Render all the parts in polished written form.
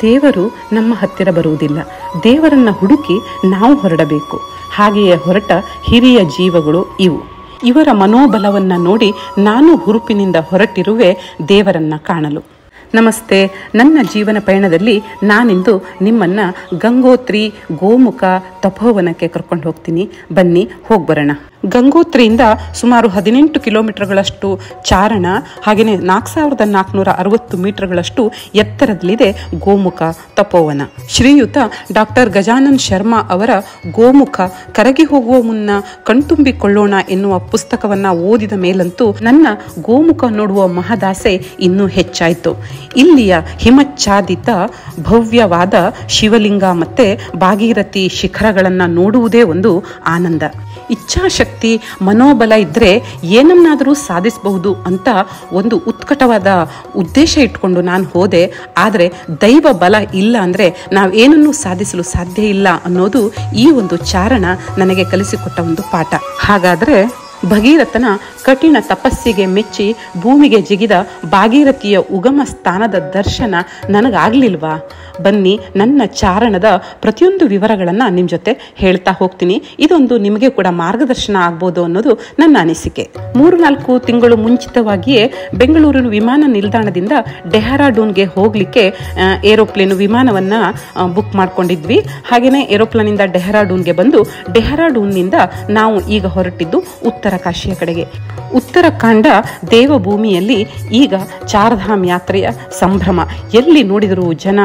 ದೇವರು ನಮ್ಮ ಹತ್ತಿರ ಬರುವುದಿಲ್ಲ, ದೇವರನ್ನು ಹುಡುಕಿ ನಾವು ಹೊರಡಬೇಕು. ಹಾಗೆಯೇ ಹೊರಟ ಹಿರಿಯ ಜೀವಗಳು ಇವು. ಇವರ ಮನೋಬಲವನ್ನು ನೋಡಿ ನಾನು ಹುರುಪಿನಿಂದ ಹೊರಟಿರುವೆ ದೇವರನ್ನು ಕಾಣಲು. ನಮಸ್ತೆ. ನನ್ನ ಜೀವನ ಪಯಣದಲ್ಲಿ ನಾನಿಂದು ನಿಮ್ಮನ್ನು ಗಂಗೋತ್ರಿ ಗೋಮುಖ ತಪೋವನಕ್ಕೆ ಕರ್ಕೊಂಡು ಹೋಗ್ತೀನಿ. ಬನ್ನಿ ಹೋಗ್ಬರೋಣ. ಗಂಗೋತ್ರಿಯಿಂದ ಸುಮಾರು 18 ಕಿಲೋಮೀಟರ್ಗಳಷ್ಟು ಚಾರಣ, ಹಾಗೆಯೇ 4460 ಮೀಟರ್ಗಳಷ್ಟು ಎತ್ತರದಲ್ಲಿದೆ ಗೋಮುಖ ತಪೋವನ. ಶ್ರೀಯುತ ಡಾಕ್ಟರ್ ಗಜಾನನ್ ಶರ್ಮಾ ಅವರ ಗೋಮುಖ ಕರಗಿ ಹೋಗುವ ಮುನ್ನ ಕಣ್ತುಂಬಿಕೊಳ್ಳೋಣ ಎನ್ನುವ ಪುಸ್ತಕವನ್ನ ಓದಿದ ಮೇಲಂತೂ ನನ್ನ ಗೋಮುಖ ನೋಡುವ ಮಹದಾಸೆ ಇನ್ನೂ ಹೆಚ್ಚಾಯಿತು. ಇಲ್ಲಿಯ ಹಿಮಚ್ಛಾದಿತ ಭವ್ಯವಾದ ಶಿವಲಿಂಗ ಮತ್ತೆ ಭಾಗೀರಥಿ ಶಿಖರಗಳನ್ನು ನೋಡುವುದೇ ಒಂದು ಆನಂದ. ಇಚ್ಛಾಶಕ್ತಿ ಮನೋಬಲ ಇದ್ದರೆ ಏನನ್ನಾದರೂ ಸಾಧಿಸಬಹುದು ಅಂತ ಒಂದು ಉತ್ಕಟವಾದ ಉದ್ದೇಶ ಇಟ್ಕೊಂಡು ನಾನು ಹೋದೆ. ಆದರೆ ದೈವ ಬಲ ಇಲ್ಲ ಅಂದರೆ ನಾವೇನನ್ನೂ ಸಾಧಿಸಲು ಸಾಧ್ಯ ಇಲ್ಲ ಅನ್ನೋದು ಈ ಒಂದು ಚಾರಣ ನನಗೆ ಕಲಿಸಿಕೊಟ್ಟ ಒಂದು ಪಾಠ. ಹಾಗಾದರೆ ಭಗೀರಥನ ಕಠಿಣ ತಪಸ್ಸಿಗೆ ಮೆಚ್ಚಿ ಭೂಮಿಗೆ ಜಿಗಿದ ಭಾಗೀರಥಿಯ ಉಗಮ ಸ್ಥಾನದ ದರ್ಶನ ನನಗಾಗಲಿಲ್ವಾ? ಬನ್ನಿ, ನನ್ನ ಚಾರಣದ ಪ್ರತಿಯೊಂದು ವಿವರಗಳನ್ನು ನಿಮ್ಮ ಜೊತೆ ಹೇಳ್ತಾ ಹೋಗ್ತೀನಿ. ಇದೊಂದು ನಿಮಗೆ ಕೂಡ ಮಾರ್ಗದರ್ಶನ ಆಗ್ಬೋದು ಅನ್ನೋದು ನನ್ನ ಅನಿಸಿಕೆ. 3-4 ತಿಂಗಳು ಮುಂಚಿತವಾಗಿಯೇ ಬೆಂಗಳೂರಿನ ವಿಮಾನ ನಿಲ್ದಾಣದಿಂದ ಡೆಹ್ರಾಡೂನ್ಗೆ ಹೋಗಲಿಕ್ಕೆ ಏರೋಪ್ಲೇನ್ ವಿಮಾನವನ್ನು ಬುಕ್ ಮಾಡ್ಕೊಂಡಿದ್ವಿ. ಹಾಗೆಯೇ ಏರೋಪ್ಲೇನಿಂದ ಡೆಹ್ರಾಡೂನ್ಗೆ ಬಂದು ಡೆಹ್ರಾಡೂನ್ನಿಂದ ನಾವು ಈಗ ಹೊರಟಿದ್ದು ಉತ್ತರ ಕಾಶಿಯ ಕಡೆಗೆ. ಉತ್ತರಾಖಂಡ ದೇವಭೂಮಿಯಲ್ಲಿ ಈಗ ಚಾರ್ಧಾಮ್ ಯಾತ್ರೆಯ ಸಂಭ್ರಮ. ಎಲ್ಲಿ ನೋಡಿದರೂ ಜನ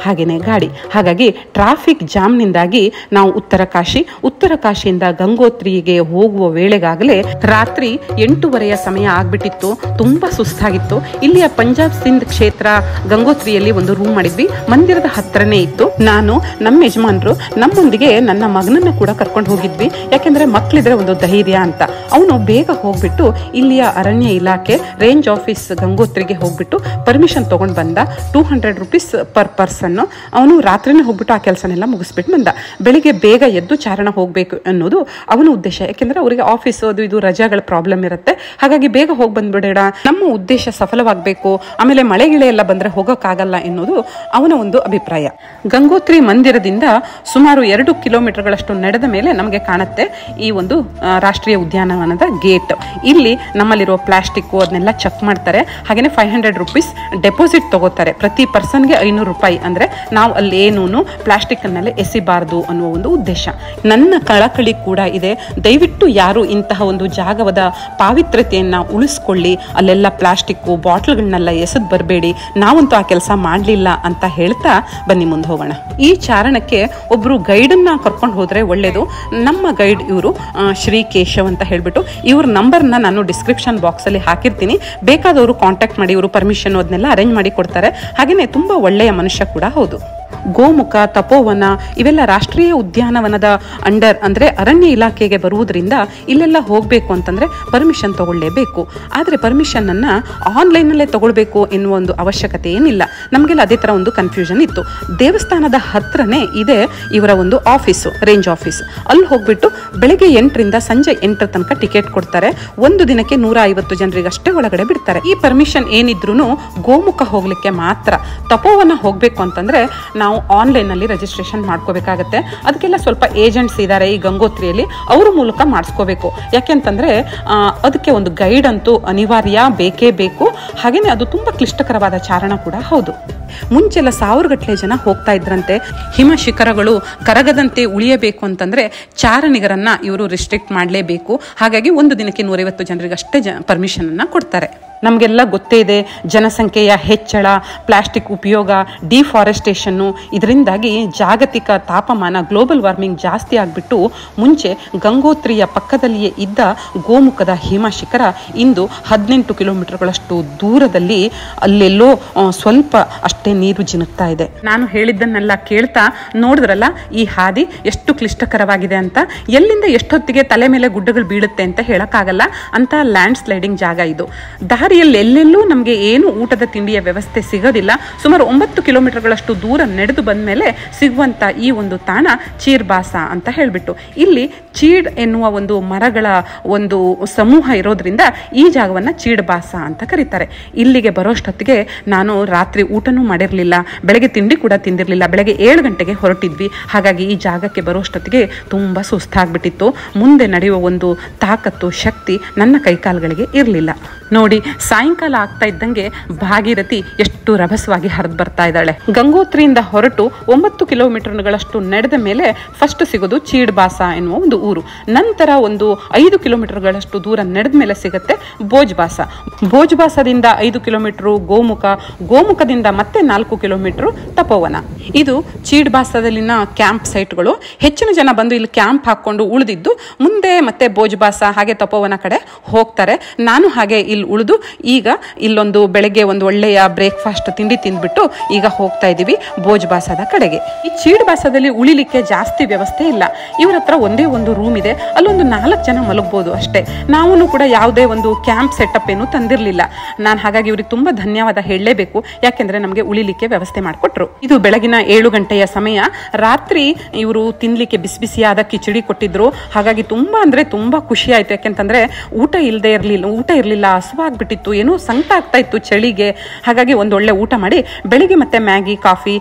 ಹಾಗೆಯೇ ಗಾಡಿ. ಹಾಗಾಗಿ ಟ್ರಾಫಿಕ್ ಜಾಮ್ನಿಂದಾಗಿ ನಾವು ಉತ್ತರ ಕಾಶಿಯಿಂದ ಗಂಗೋತ್ರಿಗೆ ಹೋಗುವ ವೇಳೆಗಾಗಲೇ ರಾತ್ರಿ 8:30 ಸಮಯ ಆಗ್ಬಿಟ್ಟಿತ್ತು. ತುಂಬಾ ಸುಸ್ತಾಗಿತ್ತು. ಇಲ್ಲಿಯ ಪಂಜಾಬ್ ಸಿಂಧ್ ಕ್ಷೇತ್ರ ಗಂಗೋತ್ರಿಯಲ್ಲಿ ಒಂದು ರೂಮ್ ಮಾಡಿದ್ವಿ. ಮಂದಿರದ ಹತ್ರನೇ ಇತ್ತು. ನಾನು, ನಮ್ಮ ಯಜಮಾನರು, ನಮ್ಮೊಂದಿಗೆ ನನ್ನ ಮಗನನ್ನು ಕೂಡ ಕರ್ಕೊಂಡು ಹೋಗಿದ್ವಿ. ಯಾಕೆಂದ್ರೆ ಮಕ್ಕಳಿದ್ರೆ ಒಂದು ಧೈರ್ಯ ಅಂತ. ಅವನು ಬೇಗ ಹೋಗ್ಬಿಟ್ಟು ಇಲ್ಲಿಯ ಅರಣ್ಯ ಇಲಾಖೆ ರೇಂಜ್ ಆಫೀಸ್ ಗಂಗೋತ್ರಿಗೆ ಹೋಗ್ಬಿಟ್ಟು ಪರ್ಮಿಷನ್ ತಗೊಂಡು ಬಂದ. 200 ರೂಪೀಸ್ ಪರ್ ಪರ್ಸನ್. ಅವನು ರಾತ್ರಿನೇ ಹೋಗ್ಬಿಟ್ಟು ಆ ಕೆಲಸನೆಲ್ಲ ಮುಗಿಸ್ಬಿಟ್ಟು ಬಂದ. ಬೆಳಿಗ್ಗೆ ಬೇಗ ಎದ್ದು ಚಾರಣ ಹೋಗ್ಬೇಕು ಅನ್ನೋದು ಅವನ ಉದ್ದೇಶ. ಯಾಕೆಂದ್ರೆ ಅವರಿಗೆ ಆಫೀಸ್ ಅದು ಇದು ರಜಾಗಳ ಪ್ರಾಬ್ಲಮ್ ಇರುತ್ತೆ. ಹಾಗಾಗಿ ಬೇಗ ಹೋಗಿ ಬಂದ್ಬಿಡೋಣ, ನಮ್ಮ ಉದ್ದೇಶ ಸಫಲವಾಗಬೇಕು, ಆಮೇಲೆ ಮಳೆಗಿಳೆ ಎಲ್ಲ ಬಂದ್ರೆ ಹೋಗೋಕ್ಕಾಗಲ್ಲ ಎನ್ನುವುದು ಅವನ ಒಂದು ಅಭಿಪ್ರಾಯ. ಗಂಗೋತ್ರಿ ಮಂದಿರದಿಂದ ಸುಮಾರು 2 ಕಿಲೋಮೀಟರ್ಗಳಷ್ಟು ನಡೆದ ಮೇಲೆ ನಮಗೆ ಕಾಣುತ್ತೆ ಈ ಒಂದು ರಾಷ್ಟ್ರೀಯ ಉದ್ಯಾನವನದ ಗೇಟ್. ಇಲ್ಲಿ ನಮ್ಮಲ್ಲಿರೋ ಪ್ಲಾಸ್ಟಿಕ್ ಅದನ್ನೆಲ್ಲ ಚೆಕ್ ಮಾಡ್ತಾರೆ. ಹಾಗೆಯೇ 500 ರೂಪೀಸ್ ಡೆಪಾಸಿಟ್ ತಗೋತಾರೆ. ಪ್ರತಿ ಪರ್ಸನ್ಗೆ 500 ರೂಪಾಯಿ. ಅಂದ್ರೆ ನಾವು ಅಲ್ಲಿ ಏನೂ ಪ್ಲಾಸ್ಟಿಕ್ ಅನ್ನಲ್ಲೇ ಎಸಿಬಾರದು ಅನ್ನುವ ಒಂದು ಉದ್ದೇಶ. ನನ್ನ ಕಳಕಳಿ ಕೂಡ ಇದೆ. ದಯವಿಟ್ಟು ಯಾರು ಇಂತಹ ಒಂದು ಜಾಗದ ಪಾವಿತ್ರ್ಯತೆಯನ್ನ ಉಳಿಸ್ಕೊಳ್ಳಿ. ಅಲ್ಲೆಲ್ಲ ಪ್ಲಾಸ್ಟಿಕ್ ಬಾಟ್ಲ್ಗಳನ್ನೆಲ್ಲ ಎಸೆದು ಬರಬೇಡಿ. ನಾವಂತೂ ಆ ಕೆಲಸ ಮಾಡಲಿಲ್ಲ ಅಂತ ಹೇಳ್ತಾ ಬನ್ನಿ ಮುಂದೆ ಹೋಗೋಣ. ಈ ಚಾರಣಕ್ಕೆ ಒಬ್ರು ಗೈಡನ್ನ ಕರ್ಕೊಂಡು ಹೋದ್ರೆ ಒಳ್ಳೇದು. ನಮ್ಮ ಗೈಡ್ ಇವರು ಶ್ರೀ ಕೇಶವ್ ಅಂತ ಹೇಳ್ಬಿಟ್ಟು. ಇವ್ರ ನಂಬರ್ನ ನಾನು ಡಿಸ್ಕ್ರಿಪ್ಷನ್ ಬಾಕ್ಸ್ ಅಲ್ಲಿ ಹಾಕಿರ್ತೀನಿ. ಬೇಕಾದವರು ಕಾಂಟ್ಯಾಕ್ಟ್ ಮಾಡಿ. ಇವರು ಪರ್ಮಿಷನ್ ಅದನ್ನೆಲ್ಲ ಅರೇಂಜ್ ಮಾಡಿ ಕೊಡ್ತಾರೆ. ಹಾಗೇನೆ ತುಂಬಾ ಒಳ್ಳೆಯ ಮನುಷ್ಯ ಕೂಡ ಹೌದು. ಗೋಮುಖ ತಪೋವನ ಇವೆಲ್ಲ ರಾಷ್ಟ್ರೀಯ ಉದ್ಯಾನವನದ ಅಂಡರ್ ಅಂದ್ರೆ ಅರಣ್ಯ ಇಲಾಖೆಗೆ ಬರುವುದರಿಂದ ಇಲ್ಲೆಲ್ಲ ಹೋಗಬೇಕು ಅಂತಂದ್ರೆ ಪರ್ಮಿಷನ್ ತಗೊಳ್ಳೇಬೇಕು. ಆದರೆ ಪರ್ಮಿಷನ್ ಅನ್ನ ಆನ್ಲೈನ್ ಅಲ್ಲೇ ತಗೊಳ್ಬೇಕು ಎನ್ನುವ ಒಂದು ಅವಶ್ಯಕತೆ ಏನಿಲ್ಲ. ನಮಗೆಲ್ಲ ಅದೇ ತರ ಒಂದು ಕನ್ಫ್ಯೂಷನ್ ಇತ್ತು. ದೇವಸ್ಥಾನದ ಹತ್ರನೇ ಇದೆ ಇವರ ಒಂದು ಆಫೀಸು, ರೇಂಜ್ ಆಫೀಸ್. ಅಲ್ಲಿ ಹೋಗ್ಬಿಟ್ಟು ಬೆಳಿಗ್ಗೆ 8ರಿಂದ ಸಂಜೆ 8 ತನಕ ಟಿಕೆಟ್ ಕೊಡ್ತಾರೆ. ಒಂದು ದಿನಕ್ಕೆ 150 ಜನರಿಗಷ್ಟೇ ಒಳಗಡೆ ಬಿಡ್ತಾರೆ. ಈ ಪರ್ಮಿಷನ್ ಏನಿದ್ರು ಗೋಮುಖ ಹೋಗ್ಲಿಕ್ಕೆ ಮಾತ್ರ. ತಪೋವನ ಹೋಗ್ಬೇಕು ಅಂತಂದ್ರೆ ನಾವು ಆನ್ಲೈನ್ ಅಲ್ಲಿ ರಿಜಿಸ್ಟ್ರೇಷನ್ ಮಾಡ್ಕೋಬೇಕಾಗತ್ತೆ. ಅದಕ್ಕೆಲ್ಲ ಸ್ವಲ್ಪ ಏಜೆಂಟ್ಸ್ ಇದ್ದಾರೆ ಈ ಗಂಗೋತ್ರಿಯಲ್ಲಿ, ಅವ್ರ ಮೂಲಕ ಮಾಡಿಸ್ಕೋಬೇಕು. ಯಾಕೆಂತಂದ್ರೆ ಅದಕ್ಕೆ ಒಂದು ಗೈಡ್ ಅಂತೂ ಅನಿವಾರ್ಯ, ಬೇಕೇ ಬೇಕು. ಹಾಗೇನೆ ಅದು ತುಂಬಾ ಕ್ಲಿಷ್ಟಕರವಾದ ಚಾರಣ ಕೂಡ ಹೌದು. ಮುಂಚೆಲ್ಲ 1000 ಗಟ್ಟಲೆ ಜನ ಹೋಗ್ತಾ ಇದ್ರಂತೆ. ಹಿಮ ಶಿಖರಗಳು ಕರಗದಂತೆ ಉಳಿಯಬೇಕು ಅಂತಂದ್ರೆ ಚಾರಣಿಗರನ್ನ ಇವರು ರಿಸ್ಟ್ರಿಕ್ಟ್ ಮಾಡಲೇಬೇಕು. ಹಾಗಾಗಿ ಒಂದು ದಿನಕ್ಕೆ 150 ಜನರಿಗಷ್ಟೇ ಪರ್ಮಿಷನ್ ಅನ್ನ ಕೊಡ್ತಾರೆ. ನಮಗೆಲ್ಲ ಗೊತ್ತೇ ಇದೆ ಜನಸಂಖ್ಯೆಯ ಹೆಚ್ಚಳ, ಪ್ಲಾಸ್ಟಿಕ್ ಉಪಯೋಗ, ಡಿಫಾರೆಸ್ಟೇಷನ್ನು, ಇದರಿಂದಾಗಿ ಜಾಗತಿಕ ತಾಪಮಾನ ಗ್ಲೋಬಲ್ ವಾರ್ಮಿಂಗ್ ಜಾಸ್ತಿ ಆಗಿಬಿಟ್ಟು ಮುಂಚೆ ಗಂಗೋತ್ರಿಯ ಪಕ್ಕದಲ್ಲಿಯೇ ಇದ್ದ ಗೋಮುಖದ ಹಿಮ ಶಿಖರ ಇಂದು 18 ಕಿಲೋಮೀಟರ್ಗಳಷ್ಟು ದೂರದಲ್ಲಿ ಅಲ್ಲೆಲ್ಲೋ ಸ್ವಲ್ಪ ಅಷ್ಟೇ ನೀರು ಜಿನುಗ್ತಾ ಇದೆ. ನಾನು ಹೇಳಿದ್ದನ್ನೆಲ್ಲ ಕೇಳ್ತಾ ನೋಡಿದ್ರಲ್ಲ ಈ ಹಾದಿ ಎಷ್ಟು ಕ್ಲಿಷ್ಟಕರವಾಗಿದೆ ಅಂತ. ಎಲ್ಲಿಂದ ಎಷ್ಟೊತ್ತಿಗೆ ತಲೆ ಮೇಲೆ ಗುಡ್ಡಗಳು ಬೀಳುತ್ತೆ ಅಂತ ಹೇಳಕ್ಕಾಗಲ್ಲ ಅಂತ ಲ್ಯಾಂಡ್ ಸ್ಲೈಡಿಂಗ್ ಜಾಗ ಇದು. ದಾರಿ ದಾರಿಯಲ್ಲಿ ಎಲ್ಲೆಲ್ಲೂ ನಮಗೆ ಏನು ಊಟದ ತಿಂಡಿಯ ವ್ಯವಸ್ಥೆ ಸಿಗೋದಿಲ್ಲ. ಸುಮಾರು 9 ಕಿಲೋಮೀಟರ್ಗಳಷ್ಟು ದೂರ ನಡೆದು ಬಂದ ಮೇಲೆ ಸಿಗುವಂಥ ಈ ಒಂದು ತಾಣ ಚೀರ್ಬಾಸ ಅಂತ ಹೇಳಿಬಿಟ್ಟು, ಇಲ್ಲಿ ಚೀಡ್ ಎನ್ನುವ ಒಂದು ಮರಗಳ ಒಂದು ಸಮೂಹ ಇರೋದ್ರಿಂದ ಈ ಜಾಗವನ್ನು ಚೀಡ್ಬಾಸ ಅಂತ ಕರೀತಾರೆ. ಇಲ್ಲಿಗೆ ಬರೋಷ್ಟೊತ್ತಿಗೆ ನಾನು ರಾತ್ರಿ ಊಟನೂ ಮಾಡಿರಲಿಲ್ಲ, ಬೆಳಗ್ಗೆ ತಿಂಡಿ ಕೂಡ ತಿಂದಿರಲಿಲ್ಲ. ಬೆಳಗ್ಗೆ 7 ಗಂಟೆಗೆ ಹೊರಟಿದ್ವಿ. ಹಾಗಾಗಿ ಈ ಜಾಗಕ್ಕೆ ಬರೋಷ್ಟೊತ್ತಿಗೆ ತುಂಬ ಸುಸ್ತಾಗ್ಬಿಟ್ಟಿತ್ತು. ಮುಂದೆ ನಡೆಯುವ ಒಂದು ತಾಕತ್ತು, ಶಕ್ತಿ ನನ್ನ ಕೈಕಾಲುಗಳಿಗೆ ಇರಲಿಲ್ಲ. ನೋಡಿ, ಸಾಯಂಕಾಲ ಆಗ್ತಾ ಇದ್ದಂಗೆ ಭಾಗೀರಥಿ ಎಷ್ಟು ರಭಸವಾಗಿ ಹರಿದು ಬರ್ತಾ ಇದ್ದಾಳೆ. ಗಂಗೋತ್ರಿಯಿಂದ ಹೊರಟು 9 ಕಿಲೋಮೀಟರ್ಗಳಷ್ಟು ನಡೆದ ಮೇಲೆ ಫಸ್ಟ್ ಸಿಗೋದು ಚೀಡ್ಬಾಸ ಎನ್ನುವ ಒಂದು ಊರು. ನಂತರ ಒಂದು 5 ಕಿಲೋಮೀಟರ್ಗಳಷ್ಟು ದೂರ ನಡೆದ ಮೇಲೆ ಸಿಗುತ್ತೆ ಭೋಜ್ಬಾಸ. ಭೋಜ್ಬಾಸದಿಂದ 5 ಕಿಲೋಮೀಟರ್ ಗೋಮುಖ, ಗೋಮುಖದಿಂದ ಮತ್ತೆ 4 ಕಿಲೋಮೀಟರ್ ತಪೋವನ. ಇದು ಚೀಡ್ಬಾಸದಲ್ಲಿನ ಕ್ಯಾಂಪ್ ಸೈಟ್ಗಳು. ಹೆಚ್ಚಿನ ಜನ ಬಂದು ಇಲ್ಲಿ ಕ್ಯಾಂಪ್ ಹಾಕೊಂಡು ಉಳಿದಿದ್ದು ಮುಂದೆ ಮತ್ತೆ ಭೋಜ್ಬಾಸ ಹಾಗೆ ತಪೋವನ ಕಡೆ ಹೋಗ್ತಾರೆ. ನಾನು ಹಾಗೆ ಇಲ್ಲಿ ಉಳಿದು ಈಗ ಇಲ್ಲೊಂದು ಬೆಳಗ್ಗೆ ಒಂದು ಒಳ್ಳೆಯ ಬ್ರೇಕ್ಫಾಸ್ಟ್ ತಿಂಡಿ ತಿಂದ್ಬಿಟ್ಟು ಈಗ ಹೋಗ್ತಾ ಇದ್ದೀವಿ ಭೋಜ್ಬಾಸದ ಕಡೆಗೆ. ಈ ಚೀಡ್ಬಾಸದಲ್ಲಿ ಉಳಿಲಿಕ್ಕೆ ಜಾಸ್ತಿ ವ್ಯವಸ್ಥೆ ಇಲ್ಲ. ಇವ್ರ ಹತ್ರ ಒಂದೇ ಒಂದು ರೂಮ್ ಇದೆ, ಅಲ್ಲೊಂದು 4 ಜನ ಮಲಗಬಹುದು ಅಷ್ಟೇ. ನಾವು ಕೂಡ ಯಾವುದೇ ಒಂದು ಕ್ಯಾಂಪ್ ಸೆಟಪ್ ಏನು ತಂದಿರಲಿಲ್ಲ. ನಾನು ಹಾಗಾಗಿ ಇವ್ರಿಗೆ ತುಂಬಾ ಧನ್ಯವಾದ ಹೇಳಲೇಬೇಕು, ಯಾಕೆಂದ್ರೆ ನಮಗೆ ಉಳಿಲಿಕ್ಕೆ ವ್ಯವಸ್ಥೆ ಮಾಡಿಕೊಟ್ರು. ಇದು ಬೆಳಗಿನ 7 ಗಂಟೆಯ ಸಮಯ. ರಾತ್ರಿ ಇವರು ತಿನ್ಲಿಕ್ಕೆ ಬಿಸಿ ಬಿಸಿಯಾದ ಕಿಚಡಿ ಕೊಟ್ಟಿದ್ರು. ಹಾಗಾಗಿ ತುಂಬಾ ಅಂದ್ರೆ ತುಂಬಾ ಖುಷಿ ಆಯ್ತು. ಯಾಕೆಂತಂದ್ರೆ ಊಟ ಇರಲಿಲ್ಲ, ಹಸುವಾಗ್ಬಿಟ್ಟಿತ್ತು, ಏನೋ ಸಂಕಟ ಆಗ್ತಾ ಇತ್ತು ಚಳಿಗೆ. ಹಾಗಾಗಿ ಒಂದೊಳ್ಳೆ ಊಟ ಮಾಡಿ ಬೆಳಿಗ್ಗೆ ಮತ್ತೆ ಮ್ಯಾಗಿ, ಕಾಫಿ,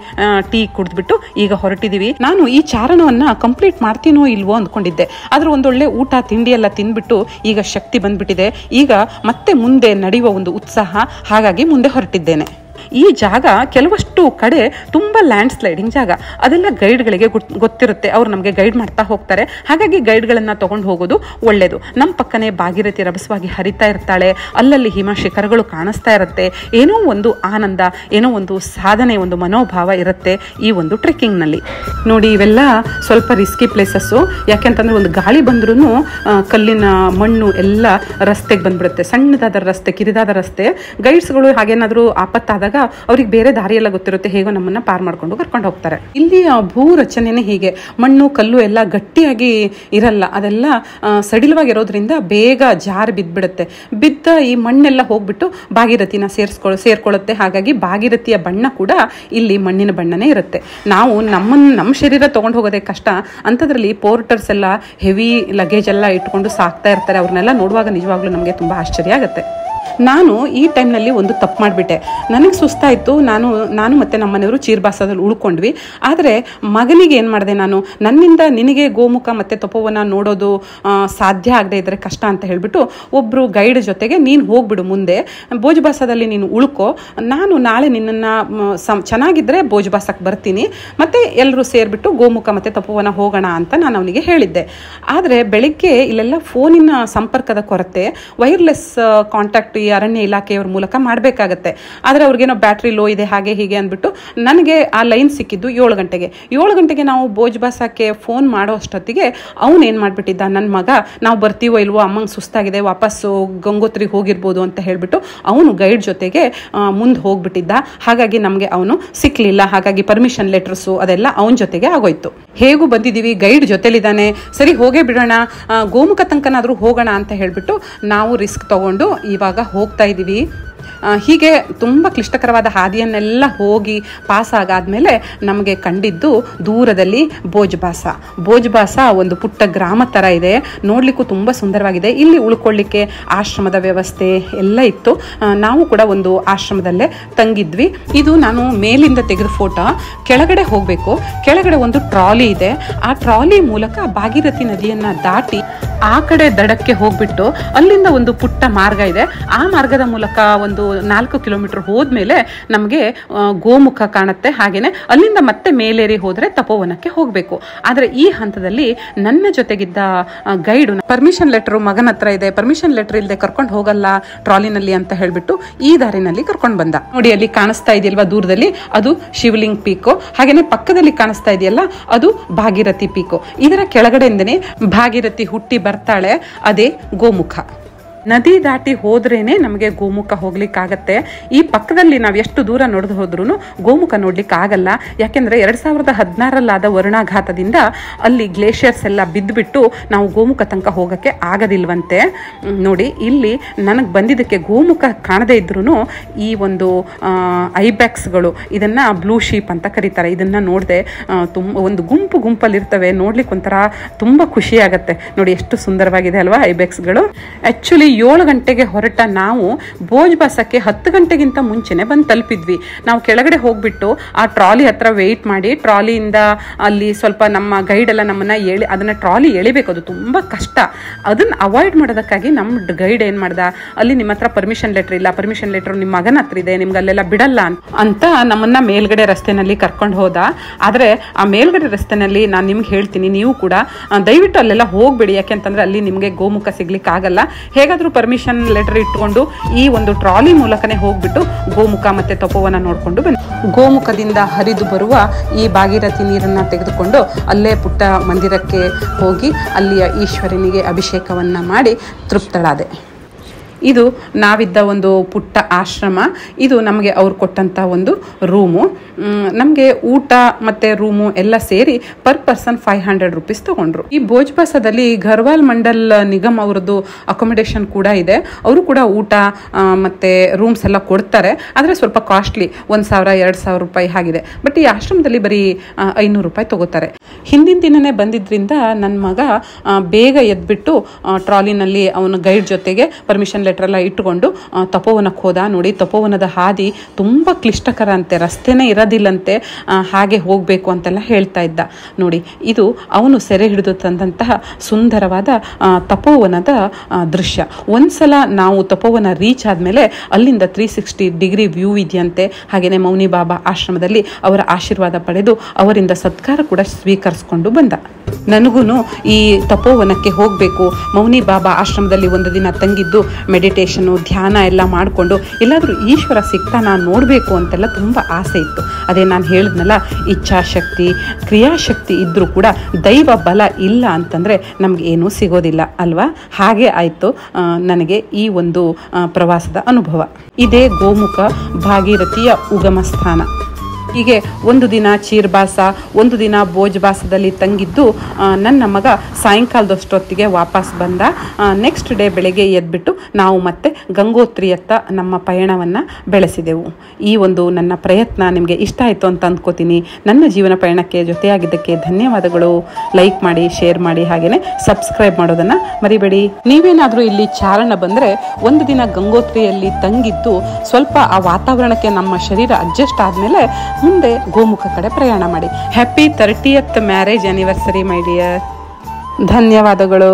ಟೀ ಕುಡಿದ್ಬಿಟ್ಟು ಈಗ ಹೊರಟಿದೀವಿ. ನಾನು ಈ ಚಾರಣವನ್ನ ಕಂಪ್ಲೀಟ್ ಮಾಡ್ತೀನೋ ಇಲ್ವೋ ಅಂದ್ಕೊಂಡಿದ್ದೆ, ಆದ್ರೆ ಒಂದೊಳ್ಳೆ ಊಟ ತಿಂಡಿ ಎಲ್ಲ ತಿಂದ್ಬಿಟ್ಟು ಈಗ ಶಕ್ತಿ ಬಂದ್ಬಿಟ್ಟಿದೆ. ಈಗ ಮತ್ತೆ ಮುಂದೆ ನಡೆಯುವ ಒಂದು ಉತ್ಸಾಹ, ಹಾಗಾಗಿ ಮುಂದೆ ಹೊರಟಿದ್ದೇನೆ. ಈ ಜಾಗ ಕೆಲವಷ್ಟು ಕಡೆ ತುಂಬಾ ಲ್ಯಾಂಡ್ ಸ್ಲೈಡಿಂಗ್ ಜಾಗ, ಅದೆಲ್ಲ ಗೈಡ್ಗಳಿಗೆ ಗೊತ್ತಿರುತ್ತೆ. ಅವ್ರು ನಮಗೆ ಗೈಡ್ ಮಾಡ್ತಾ ಹೋಗ್ತಾರೆ. ಹಾಗಾಗಿ ಗೈಡ್ಗಳನ್ನ ತಗೊಂಡು ಹೋಗೋದು ಒಳ್ಳೇದು. ನಮ್ಮ ಪಕ್ಕನೆ ಭಾಗೀರಥಿ ರಭಸವಾಗಿ ಹರಿತಾ ಇರ್ತಾಳೆ, ಅಲ್ಲಲ್ಲಿ ಹಿಮ ಶಿಖರಗಳು ಕಾಣಿಸ್ತಾ ಇರುತ್ತೆ. ಏನೋ ಒಂದು ಆನಂದ, ಏನೋ ಒಂದು ಸಾಧನೆ, ಒಂದು ಮನೋಭಾವ ಇರುತ್ತೆ ಈ ಒಂದು ಟ್ರೆಕ್ಕಿಂಗ್ ನಲ್ಲಿ. ನೋಡಿ, ಇವೆಲ್ಲ ಸ್ವಲ್ಪ ರಿಸ್ಕಿ ಪ್ಲೇಸಸ್ಸು. ಯಾಕೆಂತಂದ್ರೆ ಒಂದು ಗಾಳಿ ಬಂದ್ರೂ ಕಲ್ಲಿನ ಮಣ್ಣು ಎಲ್ಲ ರಸ್ತೆಗೆ ಬಂದ್ಬಿಡುತ್ತೆ. ಸಣ್ಣದಾದ ರಸ್ತೆ, ಕಿರಿದಾದ ರಸ್ತೆ. ಗೈಡ್ಸ್ಗಳು ಹಾಗೇನಾದ್ರೂ ಆಪತ್ತಾದಾಗ ಅವ್ರಿಗೆ ಬೇರೆ ದಾರಿಯೆಲ್ಲ ಗೊತ್ತಿರುತ್ತೆ, ಹೇಗೋ ನಮ್ಮನ್ನ ಪಾರ್ ಮಾಡ್ಕೊಂಡು ಕರ್ಕೊಂಡು ಹೋಗ್ತಾರೆ. ಇಲ್ಲಿಯ ಭೂ ರಚನೆನೇ ಹೀಗೆ, ಮಣ್ಣು ಕಲ್ಲು ಎಲ್ಲ ಗಟ್ಟಿಯಾಗಿ ಇರಲ್ಲ, ಅದೆಲ್ಲ ಸಡಿಲವಾಗಿರೋದ್ರಿಂದ ಬೇಗ ಜಾರಿ ಬಿದ್ದ್ಬಿಡುತ್ತೆ. ಬಿದ್ದ ಈ ಮಣ್ಣೆಲ್ಲ ಹೋಗ್ಬಿಟ್ಟು ಭಾಗೀರಥಿನ ಸೇರ್ಕೊಳ್ಳುತ್ತೆ. ಹಾಗಾಗಿ ಭಾಗೀರಥಿಯ ಬಣ್ಣ ಕೂಡ ಇಲ್ಲಿ ಮಣ್ಣಿನ ಬಣ್ಣನೇ ಇರುತ್ತೆ. ನಾವು ನಮ್ಮ ಶರೀರ ತಗೊಂಡು ಹೋಗೋದೇ ಕಷ್ಟ, ಅಂಥದ್ರಲ್ಲಿ ಪೋರ್ಟರ್ಸ್ ಎಲ್ಲ ಹೆವಿ ಲಗೇಜ್ ಎಲ್ಲ ಇಟ್ಕೊಂಡು ಸಾಕ್ತಾ ಇರ್ತಾರೆ. ಅವ್ರನ್ನೆಲ್ಲ ನೋಡುವಾಗ ನಿಜವಾಗ್ಲೂ ನಮಗೆ ತುಂಬಾ ಆಶ್ಚರ್ಯ ಆಗುತ್ತೆ. ನಾನು ಈ ಟೈಮ್ನಲ್ಲಿ ಒಂದು ತಪ್ಪು ಮಾಡಿಬಿಟ್ಟೆ. ನನಗೆ ಸುಸ್ತಾಯಿತು. ನಾನು ಮತ್ತು ನಮ್ಮ ಮನೆಯವರು ಚೀರ್ಬಾಸದಲ್ಲಿ ಉಳ್ಕೊಂಡ್ವಿ. ಆದರೆ ಮಗನಿಗೆ ಏನು ಮಾಡಿದೆ, ನನ್ನಿಂದ ನಿನಗೆ ಗೋಮುಖ ಮತ್ತು ತಪೋವನ ನೋಡೋದು ಸಾಧ್ಯ ಆಗದೆ ಇದ್ದರೆ ಕಷ್ಟ ಅಂತ ಹೇಳಿಬಿಟ್ಟು ಒಬ್ಬರು ಗೈಡ್ ಜೊತೆಗೆ ನೀನು ಹೋಗ್ಬಿಡು, ಮುಂದೆ ಭೋಜ್ಬಾಸದಲ್ಲಿ ನೀನು ಉಳ್ಕೋ, ನಾನು ನಾಳೆ ನಿನ್ನನ್ನು ಚೆನ್ನಾಗಿದ್ದರೆ ಭೋಜ್ಬಾಸಕ್ಕೆ ಬರ್ತೀನಿ, ಮತ್ತು ಎಲ್ಲರೂ ಸೇರಿಬಿಟ್ಟು ಗೋಮುಖ ಮತ್ತು ತಪೋವನ ಹೋಗೋಣ ಅಂತ ನಾನು ಅವನಿಗೆ ಹೇಳಿದ್ದೆ. ಆದರೆ ಬೆಳಿಗ್ಗೆ ಇಲ್ಲೆಲ್ಲ ಫೋನಿನ ಸಂಪರ್ಕದ ಕೊರತೆ, ವೈರ್ಲೆಸ್ ಕಾಂಟ್ಯಾಕ್ಟ್ ಈ ಅರಣ್ಯ ಇಲಾಖೆಯವರ ಮೂಲಕ ಮಾಡಬೇಕಾಗತ್ತೆ. ಆದರೆ ಅವ್ರಿಗೇನೋ ಬ್ಯಾಟ್ರಿ ಲೋ ಇದೆ ಹಾಗೆ ಹೀಗೆ ಅಂದ್ಬಿಟ್ಟು ನನಗೆ ಆ ಲೈನ್ ಸಿಕ್ಕಿದ್ದು 7 ಗಂಟೆಗೆ. 7 ಗಂಟೆಗೆ ನಾವು ಭೋಜ್ಬಾಸಕ್ಕೆ ಫೋನ್ ಮಾಡೋ ಅಷ್ಟೊತ್ತಿಗೆ ಅವನು ಏನು ಮಾಡಿಬಿಟ್ಟಿದ್ದ, ನನ್ನ ಮಗ ನಾವು ಬರ್ತೀವೋ ಇಲ್ವೋ, ಅಮ್ಮಂಗೆ ಸುಸ್ತಾಗಿದೆ, ವಾಪಸ್ಸು ಗಂಗೋತ್ರಿಗೆ ಹೋಗಿರ್ಬೋದು ಅಂತ ಹೇಳಿಬಿಟ್ಟು ಅವನು ಗೈಡ್ ಜೊತೆಗೆ ಮುಂದೆ ಹೋಗ್ಬಿಟ್ಟಿದ್ದ. ಹಾಗಾಗಿ ನಮಗೆ ಅವನು ಸಿಕ್ಕಲಿಲ್ಲ. ಹಾಗಾಗಿ ಪರ್ಮಿಷನ್ ಲೆಟರ್ಸು ಅದೆಲ್ಲ ಅವನ ಜೊತೆಗೆ ಆಗೋಯ್ತು. ಹೇಗೂ ಬಂದಿದ್ದೀವಿ, ಗೈಡ್ ಜೊತೆಲಿದ್ದಾನೆ, ಸರಿ ಹೋಗೇ ಬಿಡೋಣ, ಗೋಮುಖ ತನಕನಾದರೂ ಹೋಗೋಣ ಅಂತ ಹೇಳಿಬಿಟ್ಟು ನಾವು ರಿಸ್ಕ್ ತಗೊಂಡು ಇವಾಗ ಹೋಗ್ತಾ ಇದ್ದೀವಿ. ಹೀಗೆ ತುಂಬ ಕ್ಲಿಷ್ಟಕರವಾದ ಹಾದಿಯನ್ನೆಲ್ಲ ಹೋಗಿ ಪಾಸ್ ಆಗಾದ್ಮೇಲೆ ನಮಗೆ ಕಂಡಿದ್ದು ದೂರದಲ್ಲಿ ಭೋಜ್ಬಾಸ ಒಂದು ಪುಟ್ಟ ಗ್ರಾಮ ಥರ ಇದೆ. ನೋಡಲಿಕ್ಕೂ ತುಂಬ ಸುಂದರವಾಗಿದೆ. ಇಲ್ಲಿ ಉಳ್ಕೊಳ್ಳಿಕ್ಕೆ ಆಶ್ರಮದ ವ್ಯವಸ್ಥೆ ಎಲ್ಲ ಇತ್ತು. ನಾವು ಕೂಡ ಒಂದು ಆಶ್ರಮದಲ್ಲೇ ತಂಗಿದ್ವಿ. ಇದು ನಾನು ಮೇಲಿಂದ ತೆಗೆದ ಫೋಟೋ. ಕೆಳಗಡೆ ಹೋಗಬೇಕು. ಕೆಳಗಡೆ ಒಂದು ಟ್ರಾಲಿ ಇದೆ. ಆ ಟ್ರಾಲಿ ಮೂಲಕ ಭಾಗೀರಥಿ ನದಿಯನ್ನು ದಾಟಿ ಆ ಕಡೆ ದಡಕ್ಕೆ ಹೋಗ್ಬಿಟ್ಟು ಅಲ್ಲಿಂದ ಒಂದು ಪುಟ್ಟ ಮಾರ್ಗ ಇದೆ. ಆ ಮಾರ್ಗದ ಮೂಲಕ ಒಂದು 4 ಕಿಲೋಮೀಟರ್ ಹೋದ್ಮೇಲೆ ನಮಗೆ ಗೋಮುಖ ಕಾಣುತ್ತೆ. ಹಾಗೇನೆ ಅಲ್ಲಿಂದ ಮತ್ತೆ ಮೇಲೇರಿ ಹೋದ್ರೆ ತಪೋವನಕ್ಕೆ ಹೋಗಬೇಕು. ಆದರೆ ಈ ಹಂತದಲ್ಲಿ ನನ್ನ ಜೊತೆಗಿದ್ದ ಗೈಡು ಪರ್ಮಿಷನ್ ಲೆಟರ್ ಮಗನ ಹತ್ರ ಇದೆ, ಪರ್ಮಿಷನ್ ಲೆಟರ್ ಇಲ್ಲದೆ ಕರ್ಕೊಂಡು ಹೋಗಲ್ಲ ಟ್ರಾಲಿನಲ್ಲಿ ಅಂತ ಹೇಳ್ಬಿಟ್ಟು ಈ ದಾರಿನಲ್ಲಿ ಕರ್ಕೊಂಡು ಬಂದ. ನೋಡಿ, ಅಲ್ಲಿ ಕಾಣಿಸ್ತಾ ಇದೆಯಲ್ವಾ ದೂರದಲ್ಲಿ, ಅದು ಶಿವಲಿಂಗ್ ಪೀಕು. ಹಾಗೇನೆ ಪಕ್ಕದಲ್ಲಿ ಕಾಣಿಸ್ತಾ ಇದೆಯಲ್ಲ, ಅದು ಭಾಗೀರಥಿ ಪೀಕು. ಇದರ ಕೆಳಗಡೆಯಿಂದನೇ ಭಾಗೀರಥಿ ಹುಟ್ಟಿ ಬರ್ತಾಳೆ, ಅದೇ ಗೋಮುಖ. ನದಿ ದಾಟಿ ಹೋದ್ರೇನೆ ನಮಗೆ ಗೋಮುಖ ಹೋಗ್ಲಿಕ್ಕಾಗತ್ತೆ. ಈ ಪಕ್ಕದಲ್ಲಿ ನಾವು ಎಷ್ಟು ದೂರ ನಡೆದು ಹೋದ್ರೂ ಗೋಮುಖ ನೋಡ್ಲಿಕ್ಕೆ ಆಗಲ್ಲ. ಯಾಕೆಂದ್ರೆ 2016 ವರುಣಾಘಾತದಿಂದ ಅಲ್ಲಿ ಗ್ಲೇಷಿಯರ್ಸ್ ಎಲ್ಲ ಬಿದ್ದುಬಿಟ್ಟು ನಾವು ಗೋಮುಖ ತನಕ ಹೋಗಕ್ಕೆ ಆಗದಿಲ್ವಂತೆ. ನೋಡಿ, ಇಲ್ಲಿ ನನಗೆ ಬಂದಿದ್ದಕ್ಕೆ ಗೋಮುಖ ಕಾಣದೇ ಇದ್ರೂ ಈ ಒಂದು ಐಬ್ಯಾಕ್ಸ್ಗಳು, ಇದನ್ನ ಬ್ಲೂ ಶೀಪ್ ಅಂತ ಕರೀತಾರೆ, ಇದನ್ನ ನೋಡಿದೆ ಒಂದು ಗುಂಪಲ್ಲಿ ಇರ್ತವೆ. ನೋಡ್ಲಿಕ್ಕೆ ಒಂಥರ ತುಂಬಾ ಖುಷಿ ಆಗತ್ತೆ. ನೋಡಿ ಎಷ್ಟು ಸುಂದರವಾಗಿದೆ ಅಲ್ವಾ ಐಬ್ಯಾಕ್ಸ್ಗಳು. ಆಕ್ಚುಲಿ 7 ಗಂಟೆಗೆ ಹೊರಟ ನಾವು ಭೋಜ್ಬಾಸಕ್ಕೆ 10 ಗಂಟೆಗಿಂತ ಮುಂಚೆನೆ ಬಂದು ತಲುಪಿದ್ವಿ. ನಾವು ಕೆಳಗಡೆ ಹೋಗ್ಬಿಟ್ಟು ಆ ಟ್ರಾಲಿ ಹತ್ರ ವೆಯ್ಟ್ ಮಾಡಿ, ಟ್ರಾಲಿಯಿಂದ ಅಲ್ಲಿ ಸ್ವಲ್ಪ ನಮ್ಮ ಗೈಡ್ ಎಲ್ಲ ನಮ್ಮನ್ನ ಅದನ್ನ ಟ್ರಾಲಿ ಎಳಿಬೇಕು, ಅದು ತುಂಬಾ ಕಷ್ಟ. ಅದನ್ನ ಅವಾಯ್ಡ್ ಮಾಡೋದಕ್ಕಾಗಿ ನಮ್ಮ ಗೈಡ್ ಏನ್ ಮಾಡ್ದ, ಅಲ್ಲಿ ನಿಮ್ಮ ಹತ್ರ ಪರ್ಮಿಷನ್ ಲೆಟರ್ ಇಲ್ಲ, ಪರ್ಮಿಷನ್ ಲೆಟರ್ ನಿಮ್ಮ ಮಗನ ಹತ್ರ ಇದೆ, ನಿಮ್ಗೆ ಅಲ್ಲೆಲ್ಲ ಬಿಡಲ್ಲ ಅಂತ ನಮ್ಮನ್ನ ಮೇಲ್ಗಡೆ ರಸ್ತೆನಲ್ಲಿ ಕರ್ಕೊಂಡು ಹೋದ. ಆದ್ರೆ ಆ ಮೇಲ್ಗಡೆ ರಸ್ತೆನಲ್ಲಿ ನಾನು ನಿಮ್ಗೆ ಹೇಳ್ತೀನಿ, ನೀವು ಕೂಡ ದಯವಿಟ್ಟು ಅಲ್ಲೆಲ್ಲ ಹೋಗ್ಬೇಡಿ. ಯಾಕೆಂತಂದ್ರೆ ಅಲ್ಲಿ ನಿಮ್ಗೆ ಗೋಮುಖ ಸಿಗ್ಲಿಕ್ಕೆ ಆಗಲ್ಲ. ಹೇಗಾದ್ರೂ ಪರ್ಮಿಷನ್ ಲೆಟರ್ ಇಟ್ಕೊಂಡು ಈ ಒಂದು ಟ್ರಾಲಿ ಮೂಲಕನೇ ಹೋಗ್ಬಿಟ್ಟು ಗೋಮುಖ ಮತ್ತೆ ತಪೋವನ ನೋಡ್ಕೊಂಡು ಬನ್ನಿ. ಗೋಮುಖದಿಂದ ಹರಿದು ಬರುವ ಈ ಭಾಗೀರಥಿ ನೀರನ್ನ ತೆಗೆದುಕೊಂಡು ಅಲ್ಲೇ ಪುಟ್ಟ ಮಂದಿರಕ್ಕೆ ಹೋಗಿ ಅಲ್ಲಿಯ ಈಶ್ವರನಿಗೆ ಅಭಿಷೇಕವನ್ನ ಮಾಡಿ ತೃಪ್ತಳಾದೆ. ಇದು ನಾವಿದ್ದ ಒಂದು ಪುಟ್ಟ ಆಶ್ರಮ. ಇದು ನಮಗೆ ಅವ್ರು ಕೊಟ್ಟಂತ ಒಂದು ರೂಮು. ನಮಗೆ ಊಟ ಮತ್ತೆ ರೂಮು ಎಲ್ಲ ಸೇರಿ ಪರ್ ಪರ್ಸನ್ 500 ರೂಪೀಸ್ ತಗೊಂಡ್ರು. ಈ ಭೋಜ್ಬಾಸದಲ್ಲಿ ಘರ್ವಾಲ್ ಮಂಡಲ್ ನಿಗಮ್ ಅವರದ್ದು ಅಕೊಮಿಡೇಷನ್ ಕೂಡ ಇದೆ. ಅವರು ಕೂಡ ಊಟ ಮತ್ತೆ ರೂಮ್ಸ್ ಎಲ್ಲ ಕೊಡ್ತಾರೆ. ಆದರೆ ಸ್ವಲ್ಪ ಕಾಸ್ಟ್ಲಿ, 1000-2000 ರೂಪಾಯಿ ಆಗಿದೆ. ಬಟ್ ಈ ಆಶ್ರಮದಲ್ಲಿ ಬರೀ 500 ರೂಪಾಯಿ ತಗೋತಾರೆ. ಹಿಂದಿನ ದಿನನೇ ಬಂದಿದ್ರಿಂದ ನನ್ನ ಮಗ ಬೇಗ ಎದ್ಬಿಟ್ಟು ಟ್ರಾಲಿನಲ್ಲಿ ಅವನ ಗೈಡ್ ಜೊತೆಗೆ ಪರ್ಮಿಷನ್ ಲೆಟರ್ ಎಲ್ಲ ಇಟ್ಟುಕೊಂಡು ತಪೋವನಕ್ಕೆ ಹೋದ. ನೋಡಿ, ತಪೋವನದ ಹಾದಿ ತುಂಬಾ ಕ್ಲಿಷ್ಟಕರ ಅಂತೆ, ರಸ್ತೆನೇ ಇರೋದಿಲ್ಲಂತೆ, ಹಾಗೆ ಹೋಗ್ಬೇಕು ಅಂತೆಲ್ಲ ಹೇಳ್ತಾ ಇದ್ದ. ನೋಡಿ, ಇದು ಅವನು ಸೆರೆ ಹಿಡಿದು ತಂದಂತಹ ಸುಂದರವಾದ ತಪೋವನದ ದೃಶ್ಯ. ಒಂದ್ಸಲ ನಾವು ತಪೋವನ ರೀಚ್ ಆದ್ಮೇಲೆ ಅಲ್ಲಿಂದ 360 ಡಿಗ್ರಿ ವ್ಯೂ ಇದೆಯಂತೆ. ಹಾಗೇನೆ ಮೌನಿ ಬಾಬಾ ಆಶ್ರಮದಲ್ಲಿ ಅವರ ಆಶೀರ್ವಾದ ಪಡೆದು ಅವರಿಂದ ಸತ್ಕಾರ ಕೂಡ ಸ್ವೀಕರಿಸಿಕೊಂಡು ಬಂದ. ನನಗೂ ಈ ತಪೋವನಕ್ಕೆ ಹೋಗಬೇಕು, ಮೌನಿ ಬಾಬಾ ಆಶ್ರಮದಲ್ಲಿ ಒಂದು ದಿನ ತಂಗಿದ್ದು ಮೆಡಿಟೇಷನು ಧ್ಯಾನ ಎಲ್ಲ ಮಾಡಿಕೊಂಡು ಎಲ್ಲಾದರೂ ಈಶ್ವರ ಸಿಗ್ತಾನ ನೋಡಬೇಕು ಅಂತೆಲ್ಲ ತುಂಬ ಆಸೆ ಇತ್ತು. ಅದೇ ನಾನು ಹೇಳಿದ್ನಲ್ಲ, ಇಚ್ಛಾಶಕ್ತಿ ಕ್ರಿಯಾಶಕ್ತಿ ಇದ್ದರೂ ಕೂಡ ದೈವ ಬಲ ಇಲ್ಲ ಅಂತಂದರೆ ನಮ್ಗೆ ಏನೂ ಸಿಗೋದಿಲ್ಲ ಅಲ್ವಾ. ಹಾಗೆ ಆಯಿತು ನನಗೆ ಈ ಒಂದು ಪ್ರವಾಸದ ಅನುಭವ. ಇದೇ ಗೋಮುಖ ಭಾಗೀರಥಿಯ ಉಗಮ ಸ್ಥಾನ. ಹೀಗೆ ಒಂದು ದಿನ ಚೀರ್ಬಾಸ, ಒಂದು ದಿನ ಭೋಜ್ಬಾಸದಲ್ಲಿ ತಂಗಿದ್ದು ನನ್ನ ಮಗ ಸಾಯಂಕಾಲದಷ್ಟೊತ್ತಿಗೆ ವಾಪಸ್ ಬಂದ. ನೆಕ್ಸ್ಟ್ ಡೇ ಬೆಳಗ್ಗೆ ಎದ್ಬಿಟ್ಟು ನಾವು ಮತ್ತೆ ಗಂಗೋತ್ರಿಯತ್ತ ನಮ್ಮ ಪಯಣವನ್ನು ಬೆಳೆಸಿದೆವು. ಈ ಒಂದು ನನ್ನ ಪ್ರಯತ್ನ ನಿಮಗೆ ಇಷ್ಟ ಆಯಿತು ಅಂತ ಅಂದ್ಕೋತೀನಿ. ನನ್ನ ಜೀವನ ಪಯಣಕ್ಕೆ ಜೊತೆಯಾಗಿದ್ದಕ್ಕೆ ಧನ್ಯವಾದಗಳು. ಲೈಕ್ ಮಾಡಿ, ಶೇರ್ ಮಾಡಿ, ಹಾಗೆಯೇ ಸಬ್ಸ್ಕ್ರೈಬ್ ಮಾಡೋದನ್ನು ಮರಿಬೇಡಿ. ನೀವೇನಾದರೂ ಇಲ್ಲಿ ಚಾರಣ ಬಂದರೆ ಒಂದು ದಿನ ಗಂಗೋತ್ರಿಯಲ್ಲಿ ತಂಗಿದ್ದು ಸ್ವಲ್ಪ ಆ ವಾತಾವರಣಕ್ಕೆ ನಮ್ಮ ಶರೀರ ಅಡ್ಜಸ್ಟ್ ಆದಮೇಲೆ ಮುಂದೆ ಗೋಮುಖ ಕಡೆ ಪ್ರಯಾಣ ಮಾಡಿ. Happy 30th marriage anniversary my dear. ಧನ್ಯವಾದಗಳು.